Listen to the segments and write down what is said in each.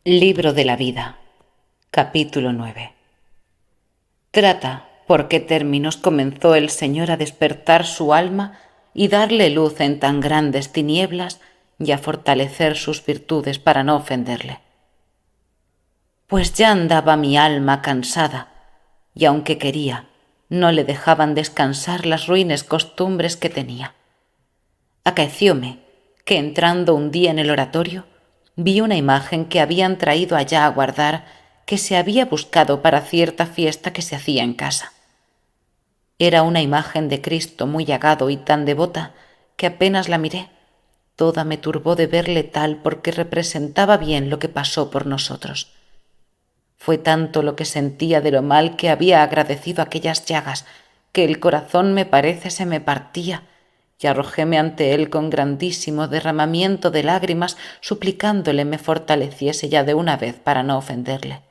Libro de la vida, capítulo 9. Trata por qué términos comenzó el Señor a despertar su alma y darle luz en tan grandes tinieblas y a fortalecer sus virtudes para no ofenderle. Pues ya andaba mi alma cansada, y aunque quería, no le dejaban descansar las ruines costumbres que tenía. Acaecióme que entrando un día en el oratorio, vi una imagen que habían traído allá a guardar, que se había buscado para cierta fiesta que se hacía en casa. Era una imagen de Cristo muy llagado y tan devota que apenas la miré. Toda me turbó de verle tal porque representaba bien lo que pasó por nosotros. Fue tanto lo que sentía de lo mal que había agradecido aquellas llagas, que el corazón me parece se me partía, y arrojóme ante él con grandísimo derramamiento de lágrimas, suplicándole me fortaleciese ya de una vez para no ofenderle.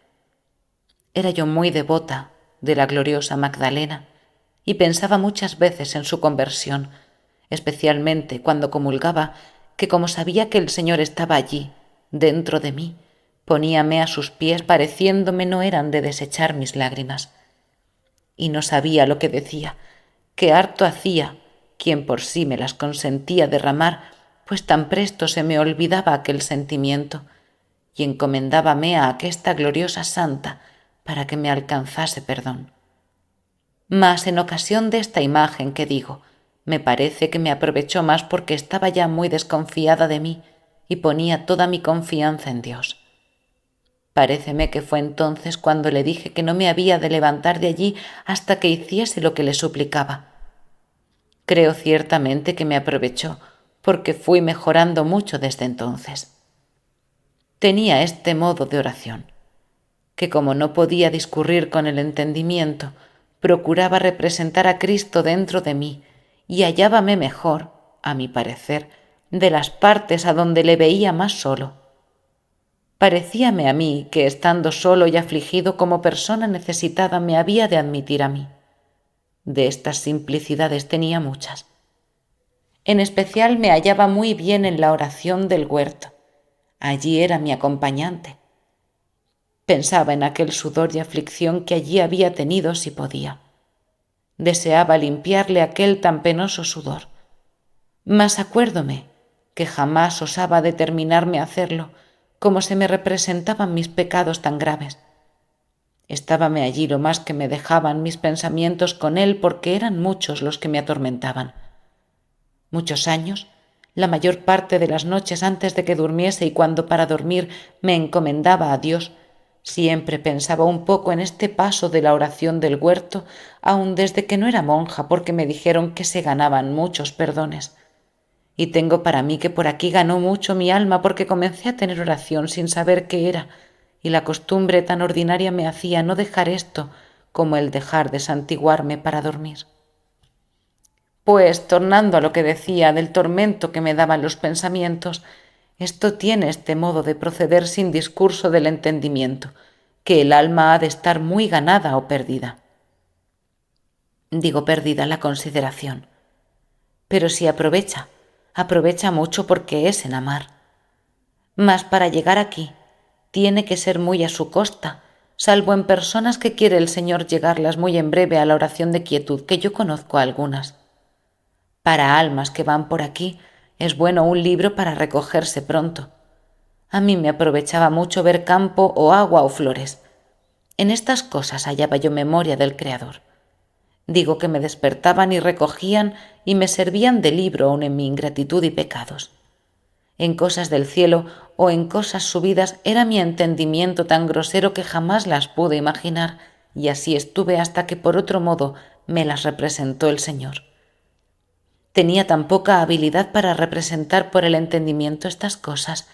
Era yo muy devota de la gloriosa Magdalena, y pensaba muchas veces en su conversión, especialmente cuando comulgaba, que como sabía que el Señor estaba allí, dentro de mí, poníame a sus pies pareciéndome no eran de desechar mis lágrimas. Y no sabía lo que decía, que harto hacía quien por sí me las consentía derramar, pues tan presto se me olvidaba aquel sentimiento, y encomendábame a aquesta gloriosa santa para que me alcanzase perdón. Mas en ocasión de esta imagen que digo, me parece que me aprovechó más porque estaba ya muy desconfiada de mí y ponía toda mi confianza en Dios. Paréceme que fue entonces cuando le dije que no me había de levantar de allí hasta que hiciese lo que le suplicaba. Creo ciertamente que me aprovechó, porque fui mejorando mucho desde entonces. Tenía este modo de oración, que como no podía discurrir con el entendimiento, procuraba representar a Cristo dentro de mí y hallábame mejor, a mi parecer, de las partes a donde le veía más solo. Parecíame a mí que estando solo y afligido como persona necesitada me había de admitir a mí. De estas simplicidades tenía muchas. En especial me hallaba muy bien en la oración del huerto. Allí era mi acompañante. Pensaba en aquel sudor y aflicción que allí había tenido si podía. Deseaba limpiarle aquel tan penoso sudor. Mas acuérdome que jamás osaba determinarme a hacerlo, como se me representaban mis pecados tan graves. Estábame allí lo más que me dejaban mis pensamientos con él, porque eran muchos los que me atormentaban. Muchos años, la mayor parte de las noches antes de que durmiese y cuando para dormir me encomendaba a Dios, siempre pensaba un poco en este paso de la oración del huerto, aun desde que no era monja, porque me dijeron que se ganaban muchos perdones. Y tengo para mí que por aquí ganó mucho mi alma, porque comencé a tener oración sin saber qué era, y la costumbre tan ordinaria me hacía no dejar esto como el dejar de santiguarme para dormir. Pues, tornando a lo que decía del tormento que me daban los pensamientos, esto tiene este modo de proceder sin discurso del entendimiento, que el alma ha de estar muy ganada o perdida. Digo perdida la consideración. Pero si aprovecha, aprovecha mucho porque es en amar. Mas para llegar aquí, tiene que ser muy a su costa, salvo en personas que quiere el Señor llegarlas muy en breve a la oración de quietud, que yo conozco algunas. Para almas que van por aquí es bueno un libro para recogerse pronto. A mí me aprovechaba mucho ver campo o agua o flores. En estas cosas hallaba yo memoria del Creador. Digo que me despertaban y recogían y me servían de libro aun en mi ingratitud y pecados. En cosas del cielo o en cosas subidas era mi entendimiento tan grosero que jamás las pude imaginar, y así estuve hasta que por otro modo me las representó el Señor. Tenía tan poca habilidad para representar por el entendimiento estas cosas,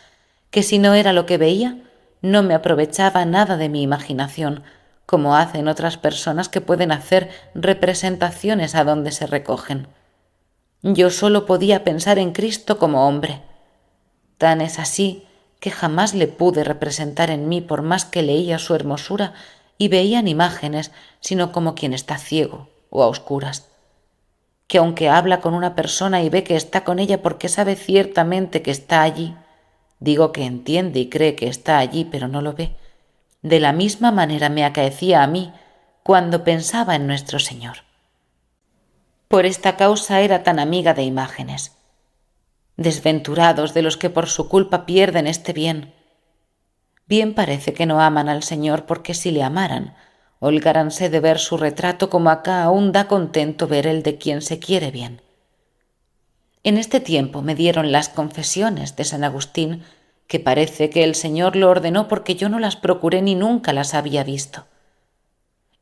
que si no era lo que veía, no me aprovechaba nada de mi imaginación, como hacen otras personas que pueden hacer representaciones a donde se recogen. Yo solo podía pensar en Cristo como hombre. Tan es así que jamás le pude representar en mí por más que leía su hermosura y veían imágenes, sino como quien está ciego o a oscuras, que aunque habla con una persona y ve que está con ella porque sabe ciertamente que está allí, Digo que entiende y cree que está allí, pero no lo ve. De la misma manera me acaecía a mí cuando pensaba en nuestro Señor. Por esta causa era tan amiga de imágenes. Desventurados de los que por su culpa pierden este bien. Bien parece que no aman al Señor, porque si le amaran, holgáranse de ver su retrato, como acá aún da contento ver el de quien se quiere bien. En este tiempo me dieron las confesiones de San Agustín, que parece que el Señor lo ordenó porque yo no las procuré ni nunca las había visto.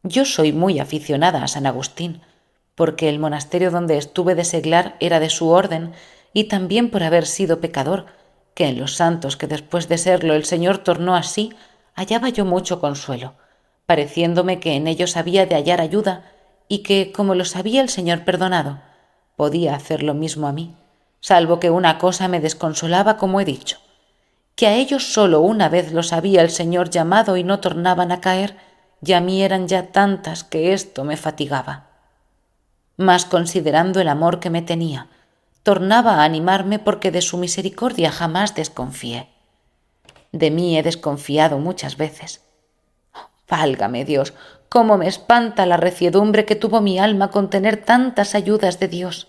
Yo soy muy aficionada a San Agustín, porque el monasterio donde estuve de seglar era de su orden, y también por haber sido pecador, que en los santos que después de serlo el Señor tornó así, hallaba yo mucho consuelo, pareciéndome que en ellos había de hallar ayuda, y que, como los había el Señor perdonado, podía hacer lo mismo a mí, salvo que una cosa me desconsolaba, como he dicho, que a ellos sólo una vez los había el Señor llamado y no tornaban a caer, y a mí eran ya tantas que esto me fatigaba. Mas considerando el amor que me tenía, tornaba a animarme, porque de su misericordia jamás desconfié. De mí he desconfiado muchas veces. Válgame Dios, cómo me espanta la reciedumbre que tuvo mi alma con tener tantas ayudas de Dios.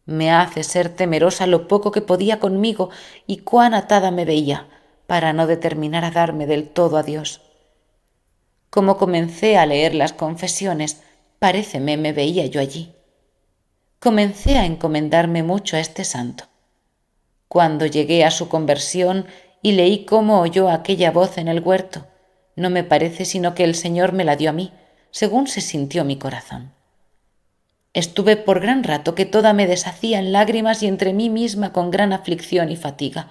Me hace ser temerosa lo poco que podía conmigo y cuán atada me veía para no determinar a darme del todo a Dios. Como comencé a leer las confesiones, paréceme me veía yo allí. Comencé a encomendarme mucho a este santo. Cuando llegué a su conversión y leí cómo oyó aquella voz en el huerto, no me parece sino que el Señor me la dio a mí, según se sintió mi corazón. Estuve por gran rato que toda me deshacía en lágrimas y entre mí misma con gran aflicción y fatiga.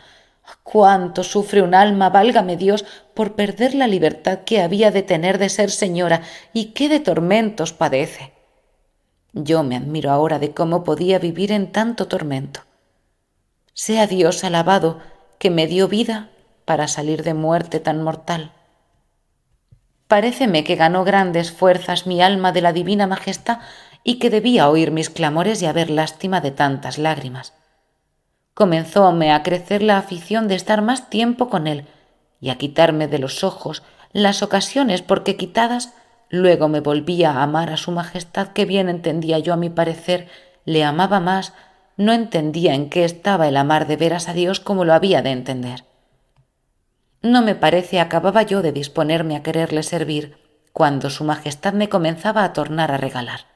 Cuánto sufre un alma, válgame Dios, por perder la libertad que había de tener de ser señora, y qué de tormentos padece. Yo me admiro ahora de cómo podía vivir en tanto tormento. Sea Dios alabado, que me dio vida para salir de muerte tan mortal. Paréceme que ganó grandes fuerzas mi alma de la divina majestad, y que debía oír mis clamores y haber lástima de tantas lágrimas. Comenzóme a crecer la afición de estar más tiempo con él, y a quitarme de los ojos las ocasiones porque quitadas, luego me volvía a amar a su majestad, que bien entendía yo a mi parecer, le amaba más, no entendía en qué estaba el amar de veras a Dios como lo había de entender. No me parece acababa yo de disponerme a quererle servir, cuando su majestad me comenzaba a tornar a regalar.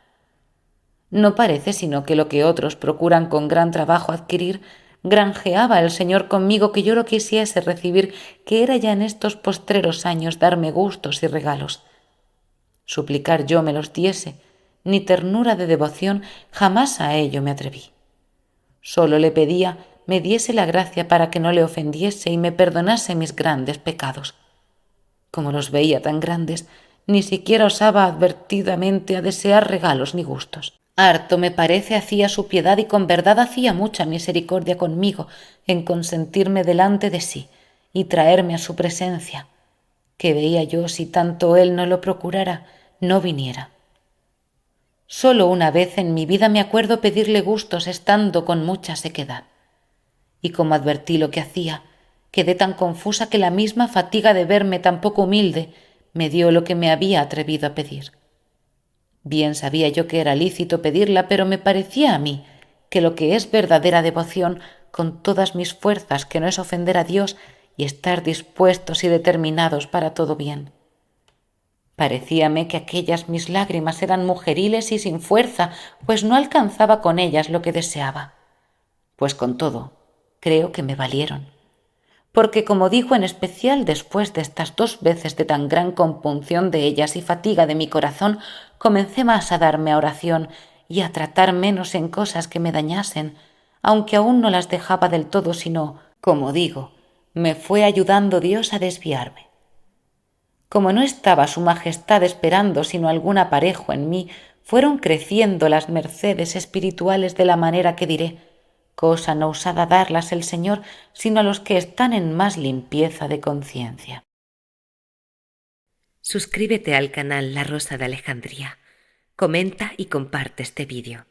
No parece sino que lo que otros procuran con gran trabajo adquirir, granjeaba el Señor conmigo que yo lo quisiese recibir, que era ya en estos postreros años darme gustos y regalos. Suplicar yo me los diese, ni ternura de devoción jamás a ello me atreví. Sólo le pedía me diese la gracia para que no le ofendiese y me perdonase mis grandes pecados. Como los veía tan grandes, ni siquiera osaba advertidamente a desear regalos ni gustos. Harto me parece hacía su piedad, y con verdad hacía mucha misericordia conmigo en consentirme delante de sí y traerme a su presencia, que veía yo si tanto él no lo procurara, no viniera. Sólo una vez en mi vida me acuerdo pedirle gustos estando con mucha sequedad, y como advertí lo que hacía, quedé tan confusa que la misma fatiga de verme tan poco humilde me dio lo que me había atrevido a pedir. Bien sabía yo que era lícito pedirla, pero me parecía a mí que lo que es verdadera devoción, con todas mis fuerzas, que no es ofender a Dios y estar dispuestos y determinados para todo bien. Parecíame que aquellas mis lágrimas eran mujeriles y sin fuerza, pues no alcanzaba con ellas lo que deseaba. Pues con todo, creo que me valieron. Porque, como dijo en especial después de estas 2 veces de tan gran compunción de ellas y fatiga de mi corazón, comencé más a darme a oración y a tratar menos en cosas que me dañasen, aunque aún no las dejaba del todo, sino, como digo, me fue ayudando Dios a desviarme. Como no estaba su majestad esperando sino algún aparejo en mí, fueron creciendo las mercedes espirituales de la manera que diré, cosa no osada darlas el Señor sino a los que están en más limpieza de conciencia. Suscríbete al canal La Rosa de Alejandría, comenta y comparte este vídeo.